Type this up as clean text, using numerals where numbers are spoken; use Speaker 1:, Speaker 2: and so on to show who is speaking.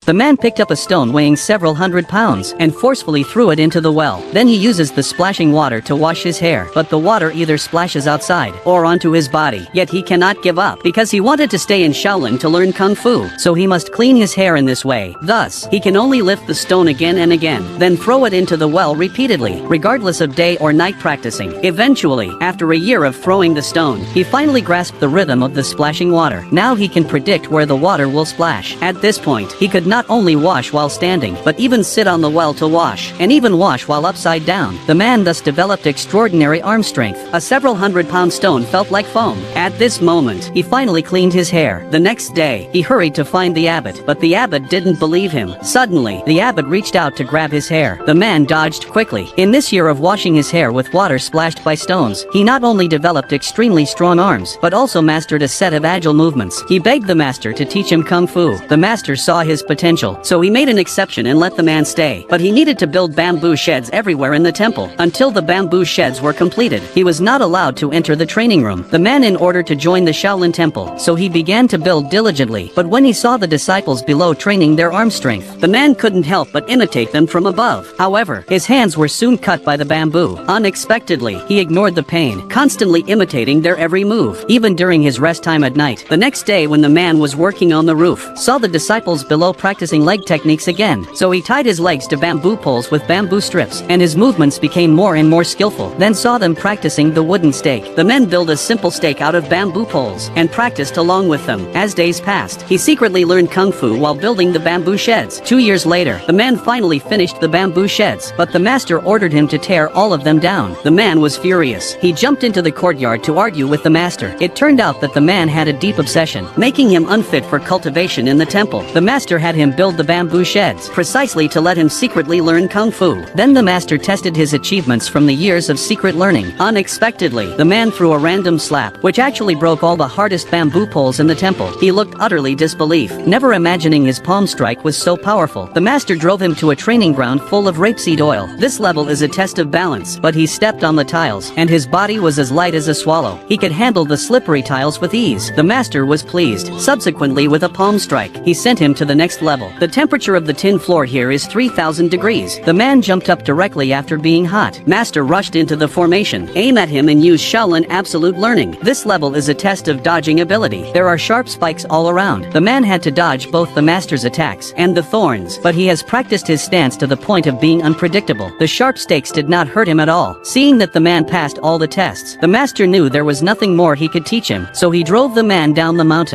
Speaker 1: The man picked up a stone weighing several hundred pounds and forcefully threw it into the well. Then he uses the splashing water to wash his hair, but the water either splashes outside or onto his body. Yet he cannot give up because he wanted to stay in Shaolin to learn Kung Fu, so he must clean his hair in this way. Thus, he can only lift the stone again and again, then throw it into the well repeatedly, regardless of day or night practicing. Eventually, after a year of throwing the stone, he finally grasped the rhythm of the splashing water. Now he can predict where the water will splash. At this point, he could not only wash while standing, but even sit on the well to wash, and even wash while upside down. The man thus developed extraordinary arm strength. A several hundred-pound stone felt like foam. At this moment, he finally cleaned his hair. The next day, he hurried to find the abbot, but the abbot didn't believe him. Suddenly, the abbot reached out to grab his hair. The man dodged quickly. In this year of washing his hair with water splashed by stones, he not only developed extremely strong arms, but also mastered a set of agile movements. He begged the master to teach him Kung Fu. The master saw his potential, so he made an exception and let the man stay. But he needed to build bamboo sheds everywhere in the temple. Until the bamboo sheds were completed, he was not allowed to enter the training room. The man in order to join the Shaolin temple, so he began to build diligently. But when he saw the disciples below training their arm strength, the man couldn't help but imitate them from above. However, his hands were soon cut by the bamboo. Unexpectedly, he ignored the pain, constantly imitating their every move, even during his rest time at night. The next day when the man was working on the roof, saw the disciples below practicing leg techniques again, so he tied his legs to bamboo poles with bamboo strips, and his movements became more and more skillful. Then saw them practicing the wooden stake. The men built a simple stake out of bamboo poles, and practiced along with them. As days passed, he secretly learned Kung Fu while building the bamboo sheds. 2 years later, the man finally finished the bamboo sheds, but the master ordered him to tear all of them down. The man was furious. He jumped into the courtyard to argue with the master. It turned out that the man had a deep obsession, making him unfit for cultivation in the temple. The master had him build the bamboo sheds, precisely to let him secretly learn Kung Fu. Then the master tested his achievements from the years of secret learning. Unexpectedly, the man threw a random slap, which actually broke all the hardest bamboo poles in the temple. He looked utterly disbelief, never imagining his palm strike was so powerful. The master drove him to a training ground full of rapeseed oil. This level is a test of balance, but he stepped on the tiles, and his body was as light as a swallow. He could handle the slippery tiles with ease. The master was pleased. Subsequently, with a palm strike, he sent him to the next level. The temperature of the tin floor here is 3,000 degrees. The man jumped up directly after being hot. Master rushed into the formation, aim at him and use Shaolin absolute learning. This level is a test of dodging ability. There are sharp spikes all around. The man had to dodge both the master's attacks and the thorns, but he has practiced his stance to the point of being unpredictable. The sharp stakes did not hurt him at all. Seeing that the man passed all the tests, the master knew there was nothing more he could teach him, so he drove the man down the mountain.